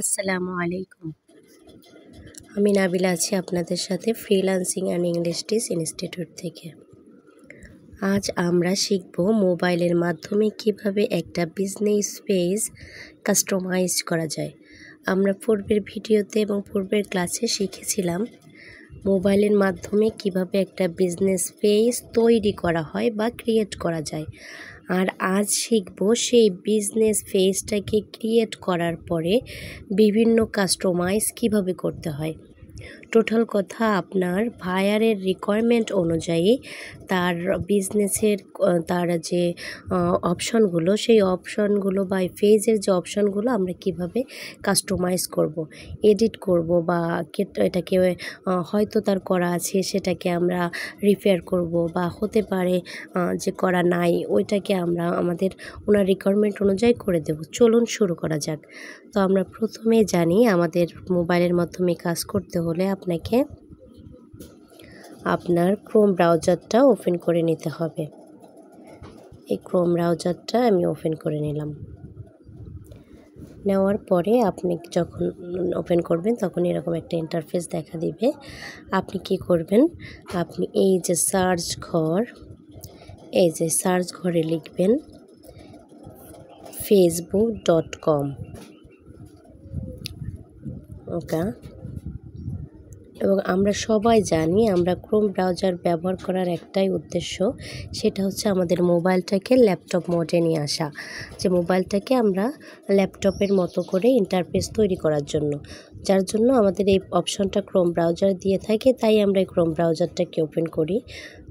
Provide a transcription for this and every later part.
আসসালামু আলাইকুম। আমি নাবিলা আছি আপনাদের সাথে freelancing and English teach institute থেকে। আজ আমরা শিখব মোবাইলের মাধ্যমে কিভাবে একটা বিজনেস পেজ কাস্টমাইজ করা যায়। আমরা পূর্বের ভিডিওতে এবং পূর্বের ক্লাসে শিখেছিলাম মোবাইলের মাধ্যমে কিভাবে একটা বিজনেস পেজ তৈরি করা হয় বা ক্রিয়েট করা যায়। আর আজ শিখব সেই বিজনেস পেজটাকে ক্রিয়েট করার পরে বিভিন্ন কাস্টমাইজ কিভাবে করতে হয়। টোটাল কথা আপনার বায়ারের রিকোয়ারমেন্ট অনুযায়ী তার বিজনেসের তার যে অপশনগুলো সেই অপশনগুলো বা পেজের যে অপশনগুলো আমরা কিভাবে কাস্টমাইজ করব, এডিট করব বা এটাকে হয়তো তার করা আছে সেটাকে আমরা রিপেয়ার করব বা হতে পারে যে করা নাই ওইটাকে আমরা আমাদের ওনার রিকোয়ারমেন্ট অনুযায়ী করে দেব। চলুন শুরু করা যাক। তো আমরা প্রথমে জানি আমাদের মোবাইলের মাধ্যমে কাজ করতে হলে আপনাকে আপনার ক্রোম ব্রাউজারটা ওপেন করে নিতে হবে। এই ক্রোম ব্রাউজারটা আমি ওপেন করে নিলাম। নেওয়ার পরে আপনি যখন ওপেন করবেন তখন এরকম একটা ইন্টারফেস দেখা দিবে। আপনি কি করবেন, আপনি এই যে সার্চ ঘরে লিখবেন facebook.com। ওকে, এবং আমরা সবাই জানি আমরা ক্রোম ব্রাউজার ব্যবহার করার একটাই উদ্দেশ্য, সেটা হচ্ছে আমাদের মোবাইলটাকে ল্যাপটপ মোডে নিয়ে আসা, যে মোবাইলটাকে আমরা ল্যাপটপের মতো করে ইন্টারফেস তৈরি করার জন্য, যার জন্য আমাদের এই অপশনটা ক্রোম ব্রাউজার দিয়ে থাকে, তাই আমরা এই ক্রোম ব্রাউজারটাকে ওপেন করি।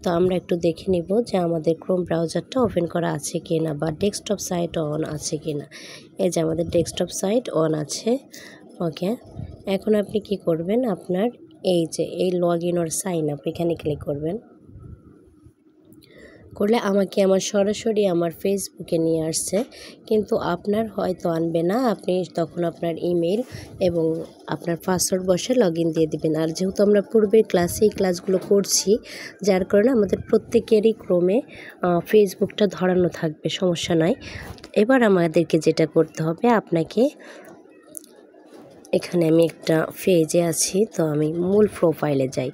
তো আমরা একটু দেখে নিব যে আমাদের ক্রোম ব্রাউজারটা ওপেন করা আছে কি না বা ডেস্কটপ সাইট অন আছে কি না। এই যে আমাদের ডেস্কটপ সাইট অন আছে। ওকে, এখন আপনি কি করবেন, আপনার এই যে এই log in or sign up এখানে ক্লিক করবেন। করলে আমাকে আমার সরাসরি আমার ফেসবুকে নিয়ে আসছে, কিন্তু আপনার হয়তো আনবে না। আপনি তখন আপনার ইমেল এবং আপনার পাসওয়ার্ড বসে লগ ইন দিয়ে দিবেন। আর যেহেতু আমরা পূর্বের ক্লাসে এই ক্লাসগুলো করছি, যার কারণে আমাদের প্রত্যেকেরই ক্রমে ফেসবুকটা ধরানো থাকবে, সমস্যা নয়। এবার আমাদেরকে যেটা করতে হবে, আপনাকে এখানে আমি একটা পেজে আছি, তো আমি মূল প্রোফাইলে যাই।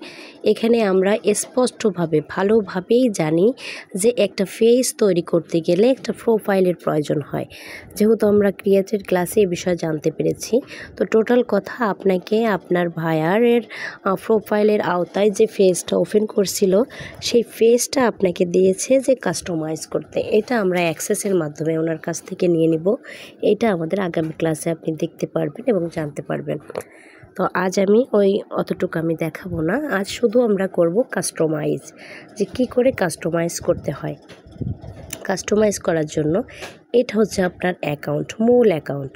এখানে আমরা স্পষ্টভাবে ভালোভাবেই জানি যে একটা পেজ তৈরি করতে গেলে একটা প্রোফাইলের প্রয়োজন হয়। যেহেতু আমরা ক্রিয়েটেড ক্লাসে এই বিষয়ে জানতে পেরেছি, তো টোটাল কথা আপনাকে আপনার ভায়ারের প্রোফাইলের আওতায় যে পেজটা ওপেন করছিল সেই পেজটা আপনাকে দিয়েছে যে কাস্টমাইজ করতে। এটা আমরা অ্যাক্সেসের মাধ্যমে ওনার কাছ থেকে নিয়ে নিব। এটা আমাদের আগামী ক্লাসে আপনি দেখতে পারবেন এবং জানতে পারবেন। তো আজ আমি অতটুকু আমি দেখাবো না, আজ শুধু আমরা করব কাস্টমাইজ, যে কি করে কাস্টমাইজ করতে হয়। কাস্টমাইজ করার জন্য এটা হচ্ছে আপনার অ্যাকাউন্ট, মূল অ্যাকাউন্ট।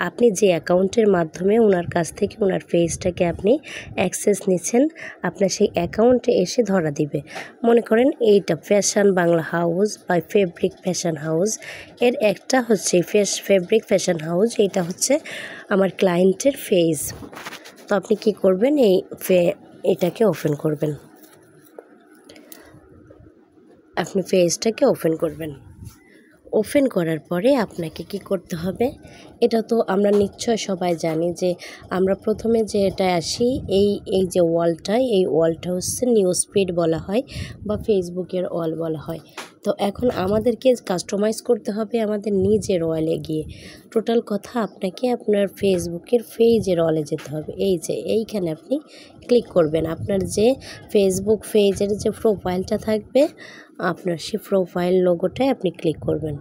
আপনি যে অ্যাকাউন্টের মাধ্যমে ওনার কাছ থেকে ওনার পেজটাকে আপনি অ্যাক্সেস নিচ্ছেন, আপনার সেই অ্যাকাউন্টে এসে ধরা দিবে। মনে করেন এইটা ফ্যাশন বাংলা হাউস বা ফেব্রিক ফ্যাশন হাউস, এর একটা হচ্ছে ফেব্রিক ফ্যাশন হাউস, এটা হচ্ছে আমার ক্লায়েন্টের পেজ। তো আপনি কি করবেন, এটাকে ওপেন করবেন, আপনি পেজটাকে ওপেন করবেন। ওপেন করার পরে আপনাকে কি করতে হবে, এটা তো আমরা নিশ্চয় সবাই জানি যে আমরা প্রথমে যে এটা আসি এই যে এই ওয়ালটা হচ্ছে নিউজ ফিড বলা হয় বা ফেসবুকের ওয়াল বলা হয়। তো এখন আমাদেরকে কাস্টমাইজ করতে হবে আমাদের নিজের ওয়ালে গিয়ে। টোটাল কথা আপনাকে আপনার ফেসবুকের পেজের ওয়ালে যেতে হবে। এই যে এইখানে আপনি ক্লিক করবেন, আপনার যে ফেসবুক পেজের যে প্রোফাইলটা থাকবে আপনার সেই প্রোফাইল লোগোটায় আপনি ক্লিক করবেন।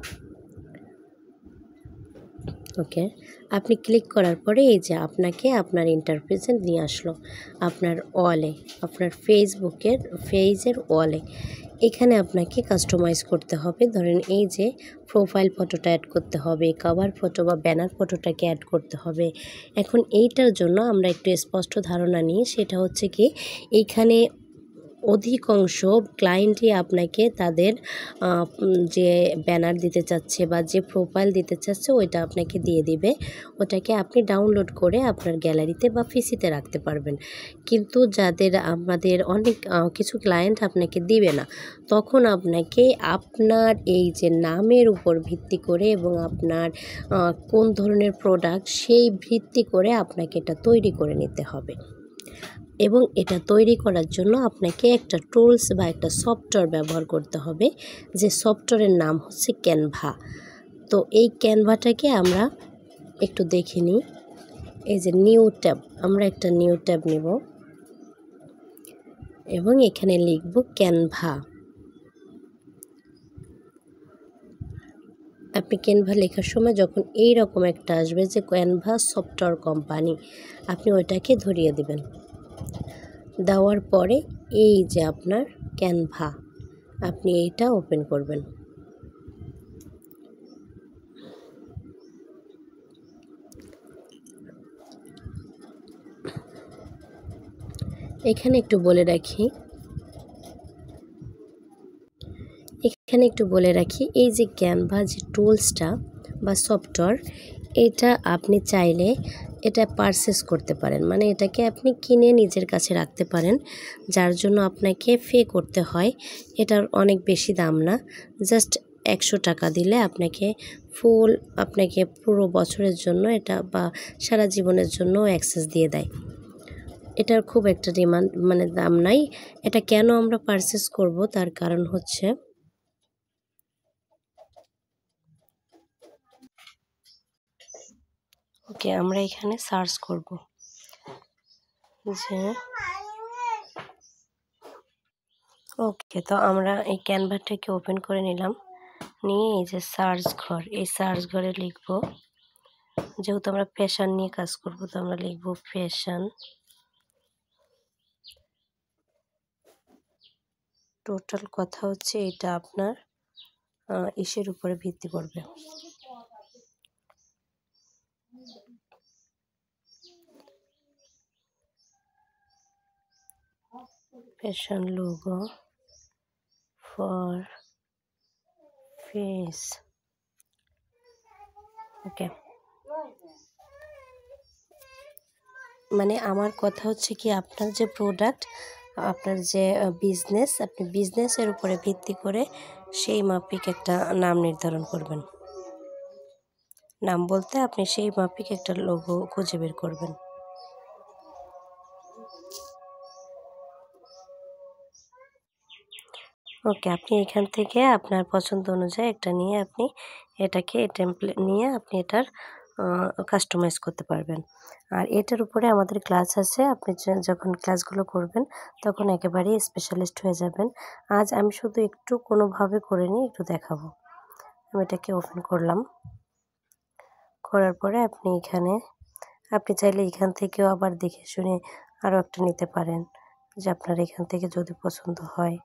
ওকে, আপনি ক্লিক করার পরে এই যে আপনাকে আপনার ইন্টারফেসে নিয়ে আসলো আপনার ওয়ালে, আপনার ফেসবুকের পেজের ওয়ালে। এখানে আপনাকে কাস্টমাইজ করতে হবে। ধরেন এই যে প্রোফাইল ফটোটা অ্যাড করতে হবে, কভার ফটো বা ব্যানার ফটোটাকে অ্যাড করতে হবে। এখন এইটার জন্য আমরা একটু স্পষ্ট ধারণা নিই, সেটা হচ্ছে কি এইখানে অধিকাংশ ক্লায়েন্টই আপনাকে তাদের যে ব্যানার দিতে চাচ্ছে বা যে প্রোফাইল দিতে চাচ্ছে ওইটা আপনাকে দিয়ে দিবে। ওটাকে আপনি ডাউনলোড করে আপনার গ্যালারিতে বা পিসিতে রাখতে পারবেন। কিন্তু যাদের আমাদের অনেক কিছু ক্লায়েন্ট আপনাকে দিবে না, তখন আপনাকে আপনার এই যে নামের উপর ভিত্তি করে এবং আপনার কোন ধরনের প্রোডাক্ট সেই ভিত্তি করে আপনাকে এটা তৈরি করে নিতে হবে। এবং এটা তৈরি করার জন্য আপনাকে একটা টুলস বা একটা সফটওয়্যার ব্যবহার করতে হবে, যে সফটওয়্যারের নাম হচ্ছে ক্যানভা। তো এই ক্যানভাটাকে আমরা একটু দেখে নিই। এই যে নিউ ট্যাব, আমরা একটা নিউ ট্যাব নেব এবং এখানে লিখব ক্যানভা। আপনি ক্যানভা লেখার সময় যখন এই রকম একটা আসবে যে ক্যানভা সফটওয়্যার কোম্পানি, আপনি ওইটাকে ধরিয়ে দিবেন। দেওয়ার পরে এই যে আপনার ক্যানভা, আপনি এইটা ওপেন করবেন। এখানে একটু বলে রাখি এই যে ক্যানভা যে টুলসটা বা সফটওয়্যার, এটা আপনি চাইলে এটা পারচেস করতে পারেন, মানে এটাকে আপনি কিনে নিজের কাছে রাখতে পারেন, যার জন্য আপনাকে পে করতে হয়। এটার অনেক বেশি দাম না, জাস্ট 100 টাকা দিলে আপনাকে পুরো বছরের জন্য এটা বা সারা জীবনের জন্য অ্যাক্সেস দিয়ে দেয়। এটার খুব একটা ডিমান্ড মানে দাম নাই। এটা কেন আমরা পারচেস করব, তার কারণ হচ্ছে ওকে, আমরা এখানে সার্চ করব যে ওকে, তো আমরা এই ক্যানভাটাকে ওপেন করে নিলাম। নিয়ে এই যে সার্চ ঘর, এই সার্চ ঘরে লিখব, যেহেতু আমরা ফ্যাশন নিয়ে কাজ করব, তো আমরা লিখব ফ্যাশন। টোটাল কথা হচ্ছে এটা আপনার ইসের উপরে ভিত্তি করবে। Fashion logo for face. Okay, মানে আমার কথা হচ্ছে কি, আপনার যে প্রোডাক্ট, আপনার যে বিজনেস, আপনি বিজনেসের উপরে ভিত্তি করে সেই মাফিক একটা নাম নির্ধারণ করবেন। নাম বলতে আপনি সেই মাফিক একটা লোগো খুঁজে বের করবেন। ওকে, আপনি এখান থেকে আপনার পছন্দ অনুযায়ী একটা নিয়ে আপনি এটাকে টেমপ্লেট নিয়ে আপনি এটার কাস্টমাইজ করতে পারবেন। আর এটার উপরে আমাদের ক্লাস আছে, আপনি যখন ক্লাসগুলো করবেন তখন একেবারেই স্পেশালিস্ট হয়ে যাবেন। আজ আমি শুধু একটু কোনোভাবে করে নিয়ে একটু দেখাবো। আমি এটাকে ওপেন করলাম। করার পরে আপনি চাইলে এখান থেকেও আবার দেখে শুনে আরও একটা নিতে পারেন, যে আপনার এখান থেকে যদি পছন্দ হয়।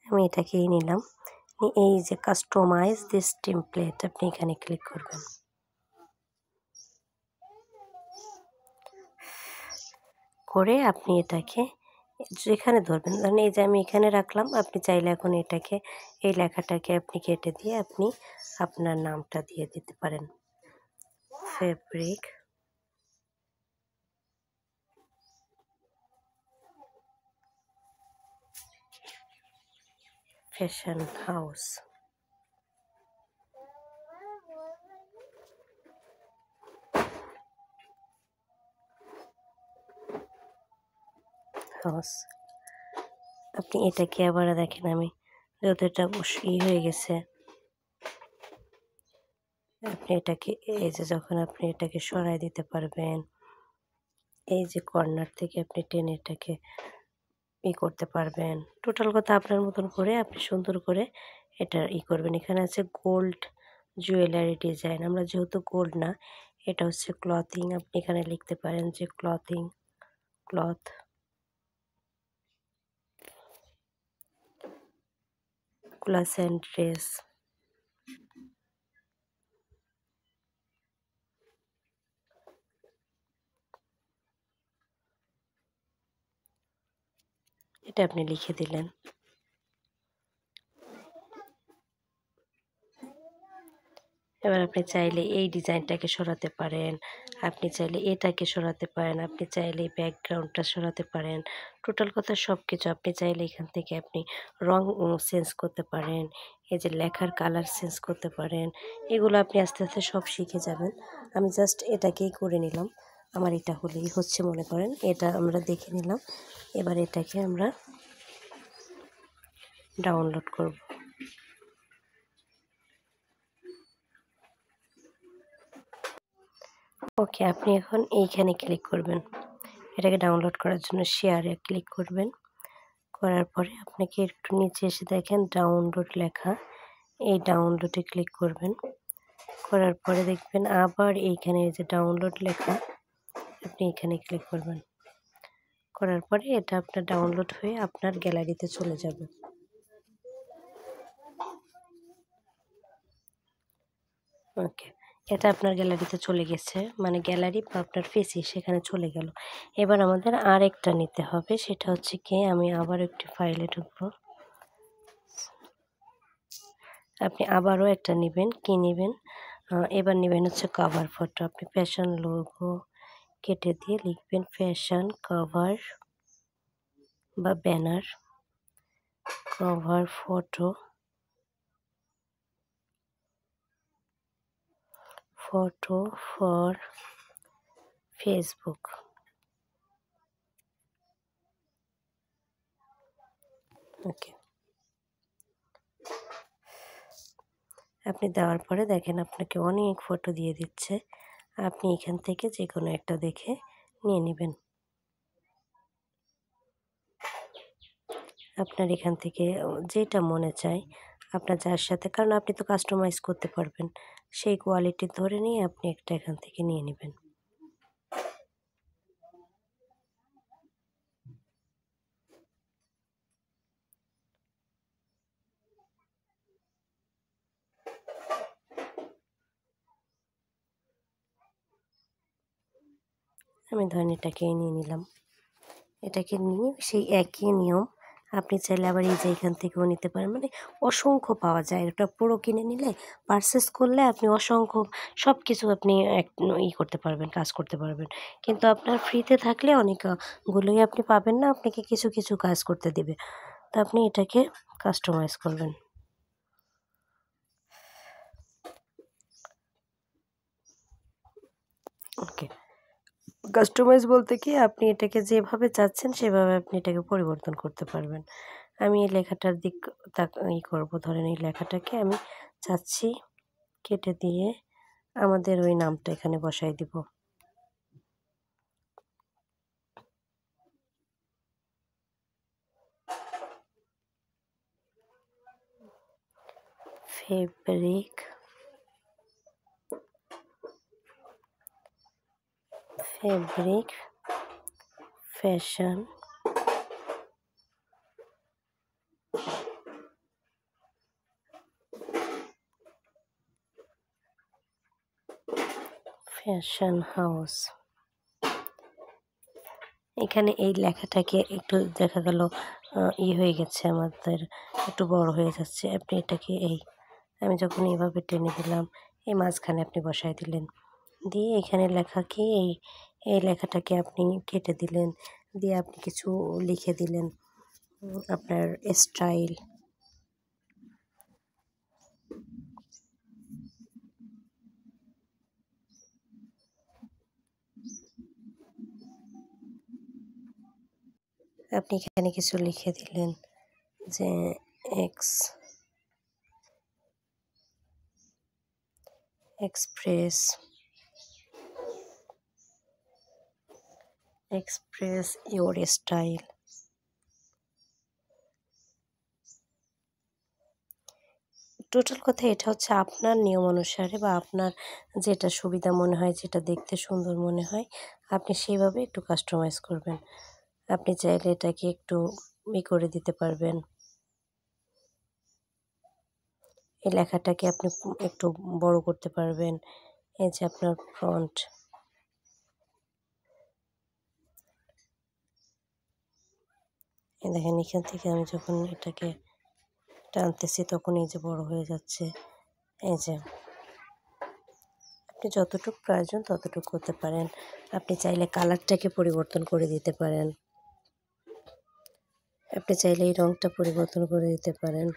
আমি এটাকেই নিলাম। এই যে কাস্টমাইজ দিস টেমপ্লেট, আপনি এখানে ক্লিক করবেন। করে আপনি এটাকে যেখানে ধরবেন, ধরেন এই যে আমি এখানে রাখলাম, আপনি চাইলে এখন এটাকে এই লেখাটাকে আপনি কেটে দিয়ে আপনি আপনার নামটা দিয়ে দিতে পারেন। Fabric fashion house. আপনি এটাকে আবার দেখেন, আমি যেহেতু এটা হয়ে গেছে, আপনি এটাকে এই যে যখন আপনি এটাকে সরাই দিতে পারবেন, এই যে কর্নার থেকে আপনি টেনে এটাকে করতে পারবেন। টোটাল কথা আপনার মতন করে আপনি সুন্দর করে এটা করবেন। এখানে আছে গোল্ড জুয়েলারি ডিজাইন। আমরা যেহেতু গোল্ড না, এটা হচ্ছে ক্লথিং। আপনি এখানে লিখতে পারেন যে ক্লথ ক্লাস অ্যান্ড ড্রেস। এটা আপনি লিখে দিলেন। এবার আপনি চাইলে এই ডিজাইনটাকে সরাতে পারেন, আপনি চাইলে এটাকে সরাতে পারেন, আপনি চাইলে এই ব্যাকগ্রাউন্ডটা সরাতে পারেন। টোটাল কথা সব কিছু আপনি চাইলে এখান থেকে আপনি রং চেঞ্জ করতে পারেন। এই যে লেখার কালার চেঞ্জ করতে পারেন। এগুলো আপনি আস্তে আস্তে সব শিখে যাবেন। আমি জাস্ট এটাকেই করে নিলাম। আমার এটা হলেই হচ্ছে মনে করেন। এটা আমরা দেখে নিলাম। এবার এটাকে আমরা ডাউনলোড করব। ওকে, আপনি এখন এইখানে ক্লিক করবেন। এটাকে ডাউনলোড করার জন্য শেয়ারে ক্লিক করবেন। করার পরে আপনাকে একটু নিচে এসে দেখেন ডাউনলোড লেখা, এই ডাউনলোডে ক্লিক করবেন। করার পরে দেখবেন আবার এইখানে এই যে ডাউনলোড লেখা, আপনি এখানে ক্লিক করবেন। করার পরে এটা আপনার ডাউনলোড হয়ে আপনার গ্যালারিতে চলে যাবে। ওকে, এটা আপনার গ্যালারিতে চলে গেছে, মানে গ্যালারি বা আপনার ফেসি সেখানে চলে গেল। এবার আমাদের আরেকটা নিতে হবে, সেটা হচ্ছে কি আমি আবার একটি ফাইলে ঢুকবো। আপনি আবারও একটা নেবেন, কি নেবেন? এবার নেবেন হচ্ছে কভার ফটো। আপনি ফ্যাশন লোগো কেটে দিয়ে লিখবেন ফ্যাশন কভার বা banner cover photo for Facebook. Okay, আপনি দেওয়ার পরে দেখেন আপনাকে অনেক ফটো দিয়ে দিচ্ছে। আপনি এখান থেকে যে কোনো একটা দেখে নিয়ে নেবেন। আপনার এখান থেকে যেটা মনে চায় আপনার যার সাথে, কারণ আপনি তো কাস্টমাইজ করতে পারবেন, সেই কোয়ালিটি ধরে নিয়ে আপনি একটা এখান থেকে নিয়ে নেবেন। আমি ধরেন এটাকেই নিয়ে নিলাম। এটাকে নিয়ে সেই একই নিয়ম আপনি চাইলে আবার এই যে এখান থেকেও নিতে পারেন। মানে অসংখ্য পাওয়া যায়। ওটা পুরো কিনে নিলে পারচেস করলে আপনি অসংখ্য সব কিছু আপনি করতে পারবেন, কাজ করতে পারবেন। কিন্তু আপনার ফ্রিতে থাকলে অনেক গুলোই আপনি পাবেন না। আপনাকে কিছু, কিছু কাজ করতে দিবে। তো আপনি এটাকে কাস্টমাইজ করবেন। ওকে। কাস্টমাইজ বলতে কি আপনি এটাকে যেভাবে চাচ্ছেন সেভাবে আপনি এটাকে পরিবর্তন করতে পারবেন। আমি এই লেখাটার দিক করব, ধরেন এই লেখাটাকে আমি চাচ্ছি কেটে দিয়ে আমাদের ওই নামটা এখানে বসায় দিব। Fabric fashion house. এখানে এই লেখাটাকে একটু দেখা গেল হয়ে গেছে, আমাদের একটু বড় হয়ে যাচ্ছে। আপনি এটাকে আমি যখন এইভাবে টেনে দিলাম, এই মাঝখানে আপনি বসায় দিলেন। দিয়ে এখানে লেখা কি এই লেখাটাকে আপনি কেটে দিলেন। দিয়ে আপনি কিছু লিখে দিলেন আপনার স্টাইল। আপনি এখানে কিছু লিখে দিলেন যে x express your style. Total কথা এটা হচ্ছে আপনার নিয়ম অনুসারে বা আপনার যেটা সুবিধা মনে হয়, যেটা দেখতে সুন্দর মনে হয়, আপনি সেইভাবে একটু কাস্টমাইজ করবেন। আপনি চাইলে এটাকে একটু করে দিতে পারবেন। এই লেখাটাকে আপনি একটু বড় করতে পারবেন। এই যে আপনার ফন্ট, দেখেন এখান থেকে আমি যখন এটাকে টানতেছি তখন এই যে বড় হয়ে যাচ্ছে। এই যে আপনি যতটুকু প্রয়োজন ততটুকু করতে পারেন। আপনি চাইলে কালারটাকে পরিবর্তন করে দিতে পারেন। আপনি চাইলে এই রঙটা পরিবর্তন করে দিতে পারেন।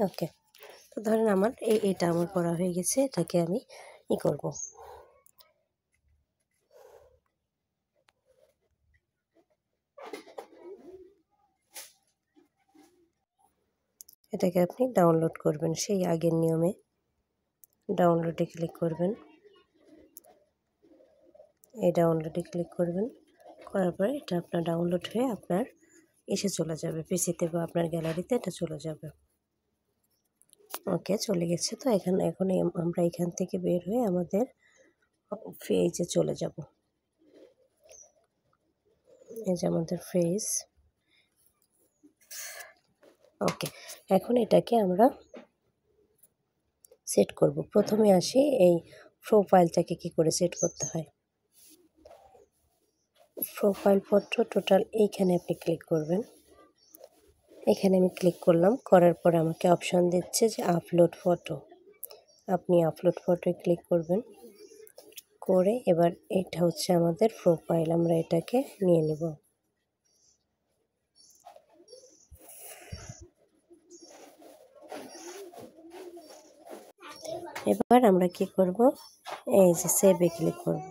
ওকে, তো ধরেন আমার এটা আমার করা হয়ে গেছে। এটাকে আমি করব। এটাকে আপনি ডাউনলোড করবেন সেই আগের নিয়মে। ডাউনলোডে ক্লিক করবেন। এই ডাউনলোডে ক্লিক করবেন। করার পরে এটা আপনার ডাউনলোড হয়ে আপনার এসে চলে যাবে পিসিতে বা আপনার গ্যালারিতে এটা চলে যাবে। ওকে, চলে গেছে। তো এখন আমরা এখান থেকে বের হয়ে আমাদের পেজে চলে যাব। এই যে আমাদের পেজ। ওকে, এখন এটাকে আমরা সেট করব। প্রথমে আসি এই প্রোফাইলটাকে কি করে সেট করতে হয়। প্রোফাইল ফটো টোটাল এইখানে আপনি ক্লিক করবেন। এখানে আমি ক্লিক করলাম। করার পরে আমাকে অপশন দিচ্ছে যে আপলোড ফটো। আপনি আপলোড ফটোয় ক্লিক করবেন। করে এবার এটা হচ্ছে আমাদের প্রোফাইল। আমরা এটাকে নিয়ে নিব। এবার আমরা কি করব, এই যে সেভে ক্লিক করব।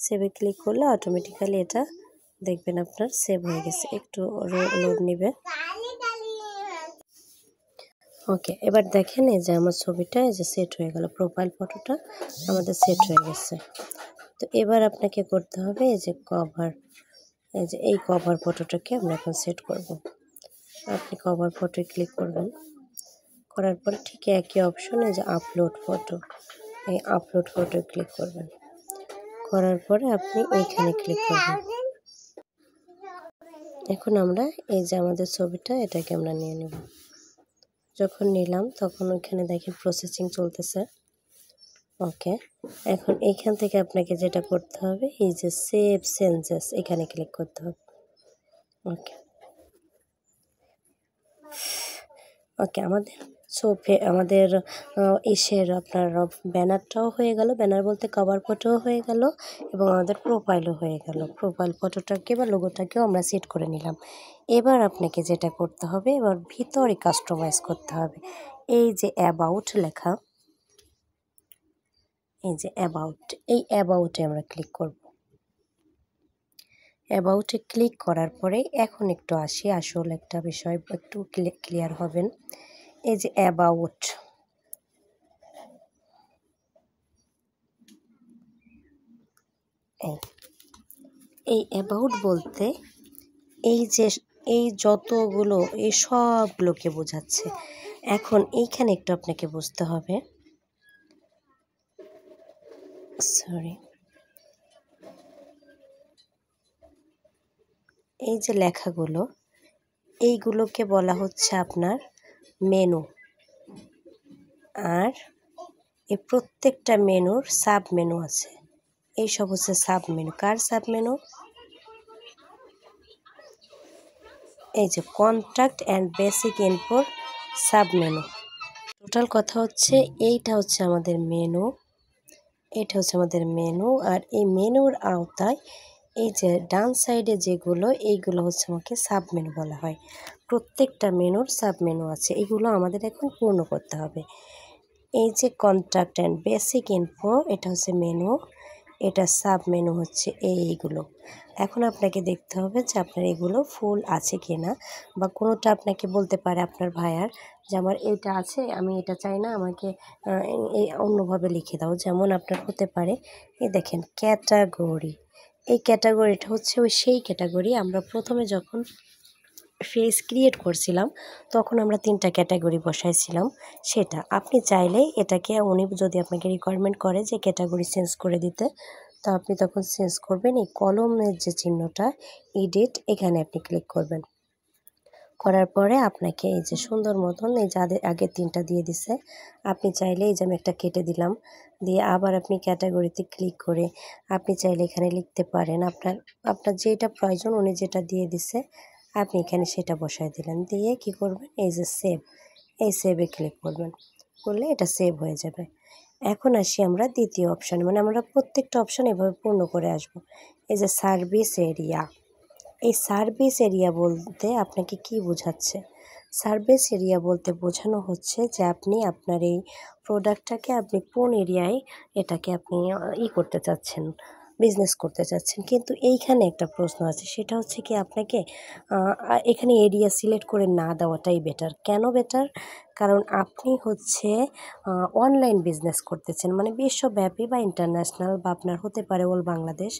সেভে ক্লিক করলে অটোমেটিক্যালি এটা দেখবেন আপনার সেভ হয়ে গেছে। একটু লোড নেবে। ওকে, এবার দেখেন এই যে আমার ছবিটা এই যে সেট হয়ে গেল। প্রোফাইল ফটোটা আমাদের সেট হয়ে গেছে। তো এবার আপনাকে করতে হবে এই যে কভার। এই যে এই কভার ফটোটাকে আমরা এখন সেট করব। আপনি কভার ফটোয় ক্লিক করবেন। করার পরে ঠিক একই অপশন এই যে আপলোড ফটো। এই আপলোড ফটোয় ক্লিক করবেন। করার পরে আপনি এইখানে ক্লিক করবেন। এখন আমরা এই যে আমাদের ছবিটা এটাকে আমরা নিয়ে নেব। যখন নিলাম তখন ওইখানে দেখেন প্রসেসিং চলতেছে। ওকে, এখন এইখান থেকে আপনাকে যেটা করতে হবে এই যে সেভ চেঞ্জেস এখানে ক্লিক করতে হবে। ওকে, ওকে, আমাদের ইসের আপনার ব্যানারটাও হয়ে গেল। ব্যানার বলতে কভার ফটোও হয়ে গেল এবং আমাদের প্রোফাইলও হয়ে গেল। প্রোফাইল ফটোটাকে বা লোগোটাকেও আমরা সেট করে নিলাম। এবার আপনাকে যেটা করতে হবে, এবার ভিতরে কাস্টমাইজ করতে হবে। এই যে অ্যাবাউট লেখা, এই যে অ্যাবাউট, এই অ্যাবাউটে আমরা ক্লিক করব। অ্যাবাউটে ক্লিক করার পরে এখন একটু আসি আসল একটা বিষয়, একটু ক্লিয়ার হবেন। এই যে অ্যাবাউট, এই অ্যাবাউট বলতে এই যে এই যতগুলো এই সবগুলোকে বোঝাচ্ছে। এখন এইখানে একটু আপনাকে বুঝতে হবে, সরি, এই যে লেখাগুলো এইগুলোকে বলা হচ্ছে আপনার মেনু। আর এই প্রত্যেকটা মেনুর সাব মেনু আছে। এই সব হচ্ছে সাব মেনু। কার সাব মেনু? এই যে কন্ট্যাক্ট অ্যান্ড বেসিক ইনফোর সাব মেনু। টোটাল কথা হচ্ছে এইটা হচ্ছে আমাদের মেনু, এটা হচ্ছে আমাদের মেনু। আর এই মেনুর আওতায় এই যে ডান সাইডে যেগুলো এইগুলো হচ্ছে আমাকে সাব মেনু বলা হয়। প্রত্যেকটা মেনুর সাব মেনু আছে, এগুলো আমাদের এখন পূর্ণ করতে হবে। এই যে কন্ট্যাক্ট অ্যান্ড বেসিক ইনফো এটা হচ্ছে মেনু, এটা সাব মেনু হচ্ছে এইগুলো। এখন আপনাকে দেখতে হবে যে আপনার এগুলো ফুল আছে কি না, বা কোনোটা আপনাকে বলতে পারে আপনার ভাইয়ার যে আমার এটা আছে, আমি এটা চাই না, আমাকে এই অন্যভাবে লিখে দাও। যেমন আপনার হতে পারে এই দেখেন ক্যাটাগরি, এই ক্যাটাগরিটা হচ্ছে ওই সেই ক্যাটাগরি আমরা প্রথমে যখন ফেস ক্রিয়েট করছিলাম তখন আমরা 3টা ক্যাটাগরি বসাইছিলাম। সেটা আপনি চাইলে এটাকে উনি যদি আপনাকে রিকোয়ারমেন্ট করে যে ক্যাটাগরি চেঞ্জ করে দিতে, তো আপনি তখন চেঞ্জ করবেন এই কলমের যে চিহ্নটা এডিট, এখানে আপনি ক্লিক করবেন। করার পরে আপনাকে এই যে সুন্দর মতন এই যাদের আগে 3টা দিয়ে দিছে, আপনি চাইলে এই যে আমি একটা কেটে দিলাম, দিয়ে আবার আপনি ক্যাটাগরিতে ক্লিক করে আপনি চাইলে এখানে লিখতে পারেন আপনার আপনার যেটা প্রয়োজন, উনি যেটা দিয়ে দিছে আপনি এখানে সেটা বসায় দিলেন। দিয়ে কি করবেন, এই যে সেভ, এই সেভে ক্লিক করবেন, করলে এটা সেভ হয়ে যাবে। এখন আসি আমরা দ্বিতীয় অপশানে, মানে আমরা প্রত্যেকটা অপশান এভাবে পূর্ণ করে আসব। এই যে সার্ভিস এরিয়া, এই সার্ভিস এরিয়া বলতে আপনাকে কি বোঝাচ্ছে? সার্ভিস এরিয়া বলতে বোঝানো হচ্ছে যে আপনি আপনার এই প্রোডাক্টটাকে আপনি কোন এরিয়ায় এটাকে আপনি করতে চাচ্ছেন, বিজনেস করতে চাচ্ছেন। কিন্তু এইখানে একটা প্রশ্ন আছে, সেটা হচ্ছে কি আপনাকে এখানে এরিয়া সিলেক্ট করে না দেওয়াটাই বেটার। কেন বেটার? কারণ আপনি হচ্ছে অনলাইন বিজনেস করতেছেন, মানে বিশ্বব্যাপী বা ইন্টারন্যাশনাল বা আপনার হতে পারে অল বাংলাদেশ।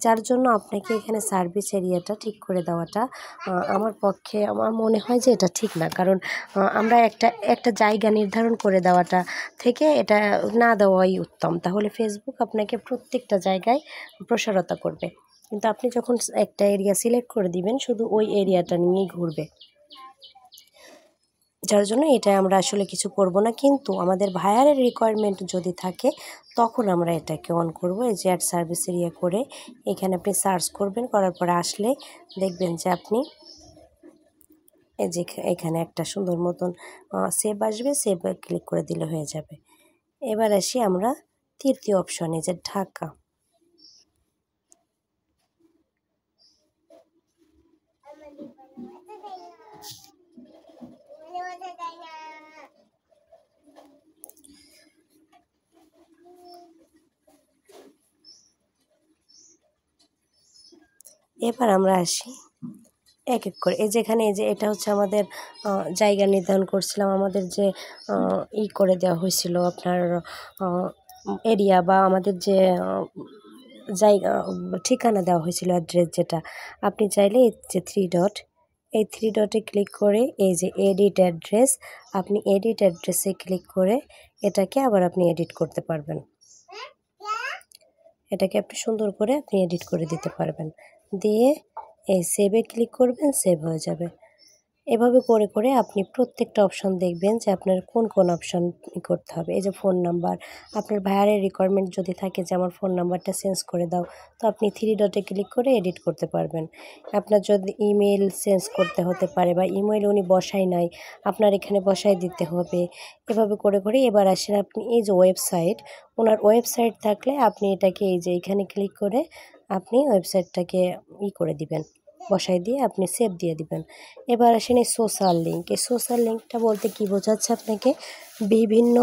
যার জন্য আপনাকে এখানে সার্ভিস এরিয়াটা ঠিক করে দেওয়াটা আমার পক্ষে আমার মনে হয় যে এটা ঠিক না। কারণ আমরা একটা জায়গা নির্ধারণ করে দেওয়াটা থেকে এটা না দেওয়াই উত্তম। তাহলে ফেসবুক আপনাকে প্রত্যেকটা জায়গায় প্রসারতা করবে। কিন্তু আপনি যখন একটা এরিয়া সিলেক্ট করে দিবেন, শুধু ওই এরিয়াটা নিয়েই ঘুরবে। যার জন্য এটা আমরা আসলে কিছু করব না। কিন্তু আমাদের ভাইয়ারের রিকোয়ারমেন্ট যদি থাকে তখন আমরা এটাকে অন করব। এই যে অ্যাড সার্ভিস এরিয়া করে এখানে আপনি সার্চ করবেন, করার পরে আসলে দেখবেন যে আপনি এই যে এখানে একটা সুন্দর মতন সেভ আসবে, সেভে ক্লিক করে দিলে হয়ে যাবে। এবার আসি আমরা তৃতীয় অপশনে, যে ঢাকা। এবার আমরা আসি এক এক করে। এই যেখানে এই যে এটা হচ্ছে আমাদের জায়গা নির্ধারণ করছিলাম, আমাদের যে করে দেওয়া হয়েছিল আপনার এরিয়া বা আমাদের যে জায়গা ঠিকানা দেওয়া হয়েছিল, অ্যাড্রেস যেটা। আপনি চাইলে এই যে 3 ডট, এই 3 ডটে ক্লিক করে এই যে এডিট অ্যাড্রেস, আপনি এডিট অ্যাড্রেসে ক্লিক করে এটাকে আবার আপনি এডিট করতে পারবেন। এটাকে আপনি সুন্দর করে আপনি এডিট করে দিতে পারবেন। দিয়ে এই সেভে ক্লিক করবেন, সেভ হয়ে যাবে। এভাবে করে করে আপনি প্রত্যেকটা অপশান দেখবেন যে আপনার কোন কোন অপশান করতে হবে। এই যে ফোন নাম্বার, আপনার ভাইয়ারের রিকোয়ারমেন্ট যদি থাকে যে আমার ফোন নাম্বারটা চেঞ্জ করে দাও, তো আপনি 3 ডটে ক্লিক করে এডিট করতে পারবেন। আপনার যদি ইমেল চেঞ্জ করতে হতে পারে বা ইমেল উনি বসায় নাই, আপনার এখানে বসায় দিতে হবে। এভাবে করে করে এবার আসেন আপনি এই যে ওয়েবসাইট, ওনার ওয়েবসাইট থাকলে আপনি এটাকে এই যে এখানে ক্লিক করে আপনি ওয়েবসাইটটাকে করে দিবেন, বসায় দিয়ে আপনি সেভ দিয়ে দিবেন। এবার আসেন এই সোশ্যাল লিঙ্ক। এই সোশ্যাল লিঙ্কটা বলতে কি বোঝাচ্ছে আপনাকে? বিভিন্ন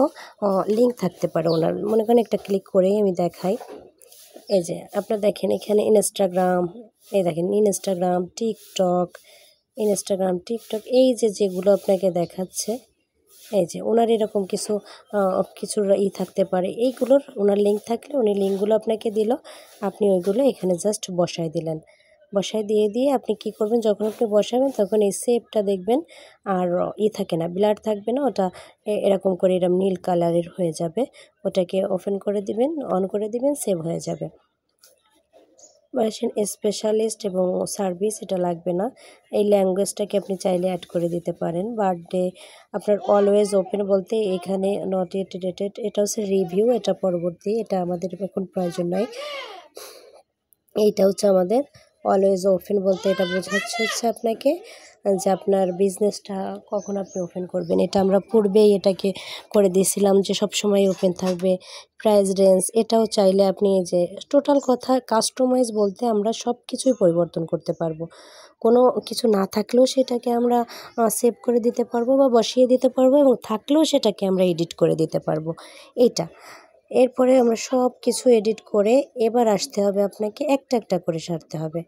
লিঙ্ক থাকতে পারে ওনার। মনে করেন একটা ক্লিক করেই আমি দেখাই। এই যে আপনার দেখেন এখানে ইনস্টাগ্রাম, এই দেখেন ইনস্টাগ্রাম, টিকটক এই যে যেগুলো আপনাকে দেখাচ্ছে, এই যে ওনার এরকম কিছু কিছুর থাকতে পারে। এইগুলোর ওনার লিঙ্ক থাকলে উনি লিঙ্কগুলো আপনাকে দিল, আপনি ওইগুলো এখানে জাস্ট বসায় দিলেন। বসায় দিয়ে আপনি কি করবেন, যখন আপনি বসাবেন তখন এই সেভটা দেখবেন আর থাকে না, ব্লার থাকবে না, ওটা এরকম করে এরকম নীল কালারের হয়ে যাবে। ওটাকে ওপেন করে দিবেন, অন করে দিবেন, সেভ হয়ে যাবে। আসেন স্পেশালিস্ট এবং সার্ভিস, এটা লাগবে না। এই ল্যাঙ্গুয়েজটাকে আপনি চাইলে অ্যাড করে দিতে পারেন। বার্থডে আপনার অলওয়েজ ওপেন বলতে এখানে নট ইয়েট ডেটেড, এটা হচ্ছে রিভিউ, এটা পরবর্তী, এটা আমাদের এখন প্রয়োজন নাই। এইটা হচ্ছে আমাদের অলওয়েজ ওপেন বলতে এটা বোঝাচ্ছে হচ্ছে আপনাকে যে আপনার বিজনেসটা কখন আপনি ওপেন করবেন। এটা আমরা পূর্বেই এটাকে করে দিয়েছিলাম যে সবসময় ওপেন থাকবে। প্রাইস রেঞ্জ, এটাও চাইলে আপনি এই যে টোটাল কথা কাস্টমাইজ বলতে আমরা সব কিছুই পরিবর্তন করতে পারবো। কোনো কিছু না থাকলেও সেটাকে আমরা সেভ করে দিতে পারবো বা বসিয়ে দিতে পারবো, এবং থাকলেও সেটাকে আমরা এডিট করে দিতে পারবো এইটা। এরপরে আমরা সব কিছু এডিট করে এবার আসতে হবে আপনাকে, একটা একটা করে সারতে হবে।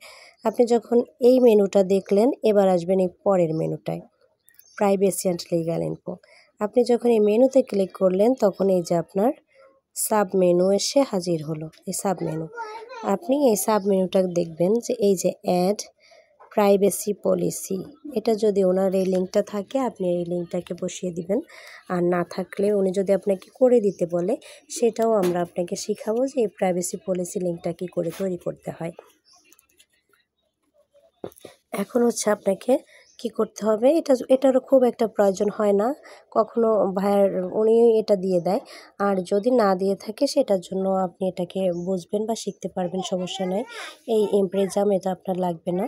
আপনি যখন এই মেনুটা দেখলেন, এবার আসবেন এই পরের মেনুটায়, প্রাইভেসি অ্যান্ড লিগ্যাল ইনফো। আপনি যখন এই মেনুতে ক্লিক করলেন তখন এই যে আপনার সাব মেনু এসে হাজির হলো, এই সাব মেনু। আপনি এই সাব মেনুটা দেখবেন যে এই যে অ্যাড প্রাইভেসি পলিসি, এটা যদি ওনার এই লিঙ্কটা থাকে আপনি এই লিঙ্কটাকে বসিয়ে দিবেন। আর না থাকলে উনি যদি আপনাকে করে দিতে বলে সেটাও আমরা আপনাকে শিখাবো যে এই প্রাইভেসি পলিসি লিঙ্কটা কী করে তৈরি করতে হয়। এখন হচ্ছে আপনাকে কি করতে হবে, এটারও খুব একটা প্রয়োজন হয় না, কখনো ভাইয়ার উনি এটা দিয়ে দেয়। আর যদি না দিয়ে থাকে সেটার জন্য আপনি এটাকে বুঝবেন বা শিখতে পারবেন, সমস্যা নেই। এই ইমপ্রেজাম এটা আপনার লাগবে না।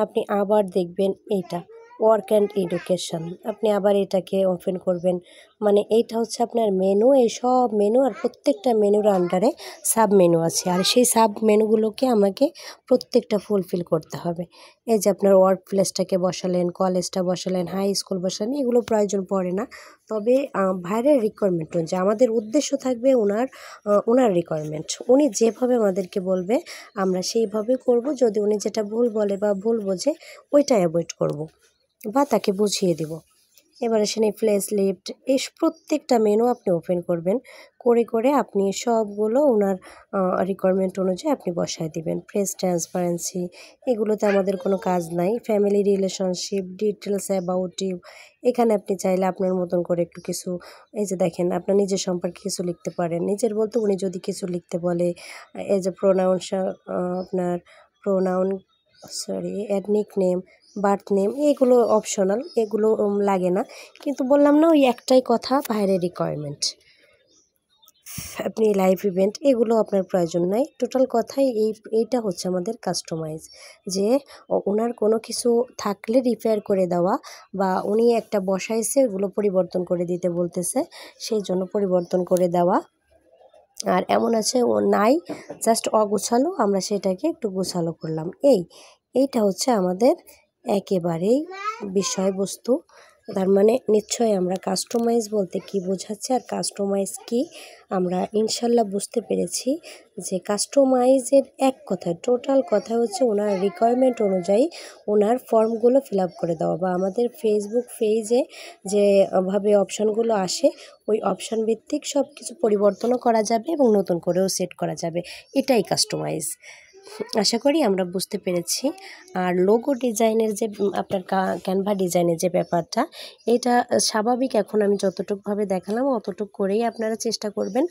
আপনি আবার দেখবেন এইটা ওয়ার্ক অ্যান্ড এডুকেশন, আপনি আবার এটাকে ওপেন করবেন। মানে এইটা হচ্ছে আপনার মেনু, এই সব মেনু আর প্রত্যেকটা মেনুর আন্ডারে সাব মেনু আছে, আর সেই সাব মেনুগুলোকে আমাকে প্রত্যেকটা ফুলফিল করতে হবে। এই যে আপনার ওয়ার্ক প্লেসটাকে বসালেন, কলেজটা বসালেন, হাই স্কুল বসালেন, এগুলো প্রয়োজন পড়ে না। তবে ভাইয়ের রিকোয়ারমেন্ট অনুযায়ী আমাদের উদ্দেশ্য থাকবে ওনার রিকোয়ারমেন্ট, উনি যেভাবে আমাদেরকে বলবে আমরা সেইভাবে করব। যদি উনি যেটা ভুল বলে বা ভুল বোঝে ওইটা অ্যাভয়েড করব বা তাকে বুঝিয়ে দিব। এবার আসেন এই ফ্লেস লিফট, এই প্রত্যেকটা মেনু আপনি ওপেন করবেন, করে আপনি সবগুলো ওনার রিকোয়ারমেন্ট অনুযায়ী আপনি বসায় দিবেন। প্রেস ট্রান্সপারেন্সি, এগুলোতে আমাদের কোনো কাজ নাই। Family relationship, details about you, এখানে আপনি চাইলে আপনার মতন করে একটু কিছু, এই যে দেখেন আপনার নিজের সম্পর্কে কিছু লিখতে পারেন। নিজের বলতে উনি যদি কিছু লিখতে বলে, এই যে আপনার pronoun, ethnic name, birth name, এগুলো অপশনাল, এগুলো লাগে না। কিন্তু বললাম না, ওই একটাই কথা, বাইরের রিকোয়ারমেন্ট। আপনি লাইভ ইভেন্ট এগুলো আপনার প্রয়োজন নাই। টোটাল কথাই এইটা হচ্ছে আমাদের কাস্টমাইজ, যে ওনার কোনো কিছু থাকলে রিপেয়ার করে দেওয়া, বা উনি একটা বসাইছে ওগুলো পরিবর্তন করে দিতে বলতেছে, সেই জন্য পরিবর্তন করে দেওয়া। আর এমন আছে ও নাই, জাস্ট অগোছালো, আমরা সেটাকে একটু গোছালো করলাম। এইটা হচ্ছে আমাদের একেবারেই বিষয়বস্তু। তার মানে নিশ্চয়ই আমরা কাস্টমাইজ বলতে কি বোঝাচ্ছে আর কাস্টমাইজ কি আমরা ইনশাল্লাহ বুঝতে পেরেছি। যে কাস্টমাইজের এক কথায় টোটাল কথা হচ্ছে ওনার রিকোয়ারমেন্ট অনুযায়ী ওনার ফর্মগুলো ফিল আপ করে দেওয়া, বা আমাদের ফেসবুক পেজে যেভাবে অপশানগুলো আসে ওই অপশান ভিত্তিক সব কিছু পরিবর্তনও করা যাবে এবং নতুন করেও সেট করা যাবে। এটাই কাস্টমাইজ। আশা করি আমরা বুঝতে পেরেছি। আর লোগো ডিজাইনের যে আপনার ক্যানভা ডিজাইনের যে ব্যাপারটা, এটা স্বাভাবিক, এখন আমি যতটুকুভাবে দেখালাম অতটুকু করেই আপনারা চেষ্টা করবেন।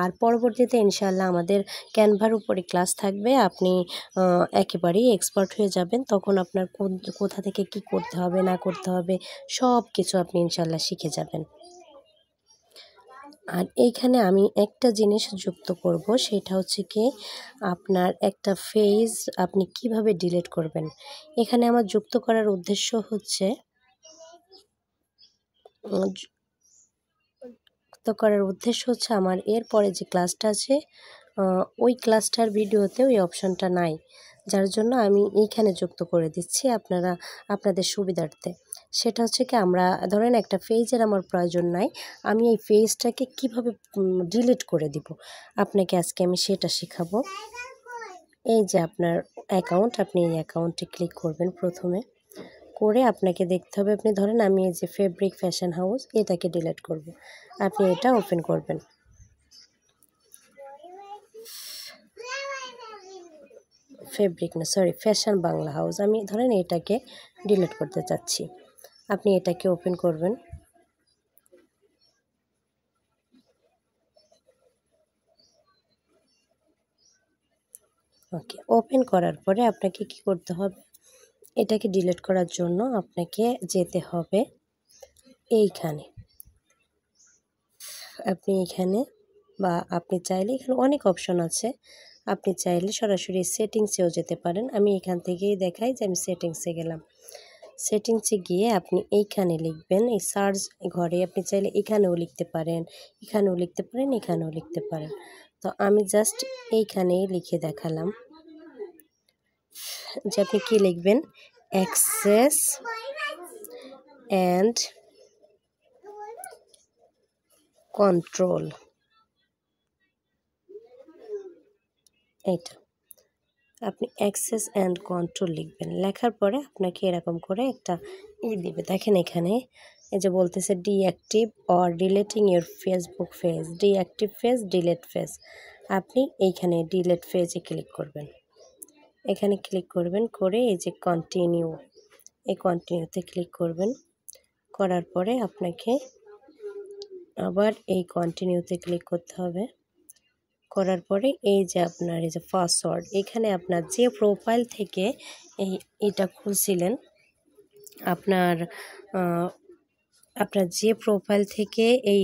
আর পরবর্তীতে ইনশাআল্লাহ আমাদের ক্যানভার উপরে ক্লাস থাকবে, আপনি একেবারেই এক্সপার্ট হয়ে যাবেন। তখন আপনার কোথা থেকে কি করতে হবে না করতে হবে সব কিছু আপনি ইনশাআল্লাহ শিখে যাবেন। আর এইখানে আমি একটা জিনিস যুক্ত করব, সেটা হচ্ছে কি আপনার একটা ফেজ আপনি কিভাবে ডিলিট করবেন। এখানে আমার যুক্ত করার উদ্দেশ্য হচ্ছে আমার এরপরে যে ক্লাসটা আছে ওই ক্লাসটার ভিডিওতে ওই অপশানটা নাই, যার জন্য আমি এইখানে যুক্ত করে দিচ্ছি আপনাদের সুবিধার্থে। সেটা হচ্ছে কি, আমরা ধরেন একটা পেজের আমার প্রয়োজন নাই, আমি এই পেজটাকে কিভাবে ডিলিট করে দিব আপনাকে আজকে আমি সেটা শেখাবো। এই যে আপনার অ্যাকাউন্ট, আপনি এই অ্যাকাউন্টে ক্লিক করবেন প্রথমে, করে আপনাকে দেখতে হবে, আপনি ধরেন আমি এই যে ফেব্রিক ফ্যাশন হাউস এটাকে ডিলিট করব, আপনি এটা ওপেন করবেন। ফ্যাশন বাংলা হাউস, আমি ধরেন এটাকে ডিলিট করতে চাচ্ছি, আপনি এটাকে ওপেন করবেন। ওকে, ওপেন করার পরে আপনাকে কি করতে হবে, এটাকে ডিলিট করার জন্য আপনাকে যেতে হবে এইখানে। আপনি এখানে, বা আপনি চাইলে এখানে অনেক অপশন আছে, আপনি চাইলে সরাসরি সেটিংসেও যেতে পারেন। আমি এখান থেকেই দেখাই যে আমি সেটিংসে গেলাম। সেটিংসে গিয়ে আপনি এইখানে লিখবেন, এই সার্চ ঘরে আপনি চাইলে এখানেও লিখতে পারেন, এখানেও লিখতে পারেন, এখানেও লিখতে পারেন। তো আমি জাস্ট এইখানেই লিখে দেখালাম যে আপনি কী লিখবেন, অ্যাক্সেস অ্যান্ড কন্ট্রোল, এইটা আপনি অ্যাক্সেস অ্যান্ড কন্ট্রোল লিখবেন। লেখার পরে আপনাকে এরকম করে একটা দিবে, দেখেন এখানে এই যে বলতেছে deactive or deleting your Facebook page, deactive page, delete page. আপনি এইখানে ডিলেট পেজে ক্লিক করবেন। এখানে ক্লিক করবেন, করে এই যে কন্টিনিউ, এই কন্টিনিউতে ক্লিক করবেন। করার পরে আপনাকে আবার এই কন্টিনিউতে ক্লিক করতে হবে। করার পরে এই যে আপনার এই যে পাসওয়ার্ড, এখানে আপনার যে প্রোফাইল থেকে এটা খুলছিলেন, আপনার আপনার যে প্রোফাইল থেকে এই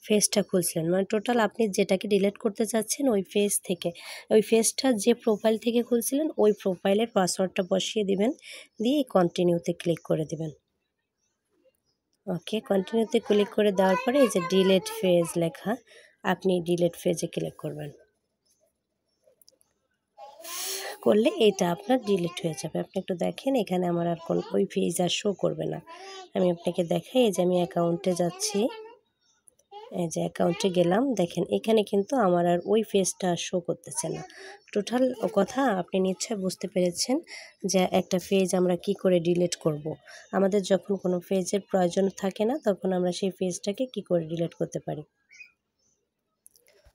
পেজটা খুলছিলেন, মানে টোটাল আপনি যেটাকে ডিলিট করতে চাচ্ছেন ওই পেজ থেকে, ওই পেজটা যে প্রোফাইল থেকে খুলছিলেন ওই প্রোফাইলের পাসওয়ার্ডটা বসিয়ে দিবেন, দিয়ে কন্টিনিউতে ক্লিক করে দিবেন। ওকে, কন্টিনিউতে ক্লিক করে দেওয়ার পরে এই যে ডিলিট পেজ লেখা, আপনি ডিলিট পেজে ক্লিক করবেন। করলে এটা আপনার ডিলিট হয়ে যাবে। আপনি একটু দেখেন, এখানে আমার আর কোন ওই পেজ আর শো করবে না। আমি আপনাকে দেখাই, এই যে আমি অ্যাকাউন্টে যাচ্ছি, এই যে অ্যাকাউন্টে গেলাম, দেখেন এখানে কিন্তু আমার আর ওই পেজটা শো করতেছে না। টোটাল কথা আপনি নিশ্চয়ই বুঝতে পেরেছেন যে একটা পেজ আমরা কি করে ডিলিট করব। আমাদের যখন কোনো পেজের প্রয়োজন থাকে না, তখন আমরা সেই পেজটাকে কি করে ডিলিট করতে পারি।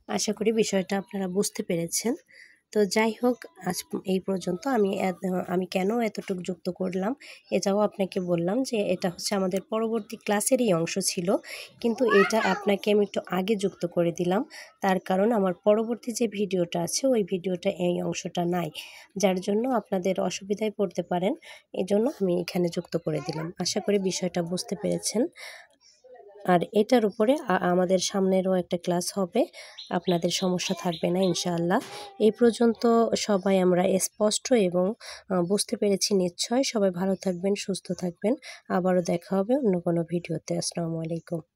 আশা করি বিষয়টা আপনারা বুঝতে পেরেছেন। তো যাই হোক, আজ এই পর্যন্ত আমি কেন এতটুকু যুক্ত করলাম এটাও আপনাকে বললাম, যে এটা হচ্ছে আমাদের পরবর্তী ক্লাসেরই অংশ ছিল, কিন্তু এটা আপনাকে আমি একটু আগে যুক্ত করে দিলাম। তার কারণ আমার পরবর্তী যে ভিডিওটা আছে ওই ভিডিওটা এই অংশটা নাই, যার জন্য আপনাদের অসুবিধায় পড়তে পারেন, এজন্য আমি এখানে যুক্ত করে দিলাম। আশা করি বিষয়টা বুঝতে পেরেছেন। আর এটার উপরে আমাদের সামনেরও একটা ক্লাস হবে, আপনাদের সমস্যা থাকবে না ইনশাআল্লাহ। এই পর্যন্ত সবাই আমরা স্পষ্ট এবং বুঝতে পেরেছি নিশ্চয়। সবাই ভালো থাকবেন, সুস্থ থাকবেন। আবারও দেখা হবে অন্য কোনো ভিডিওতে। আসসালামু আলাইকুম।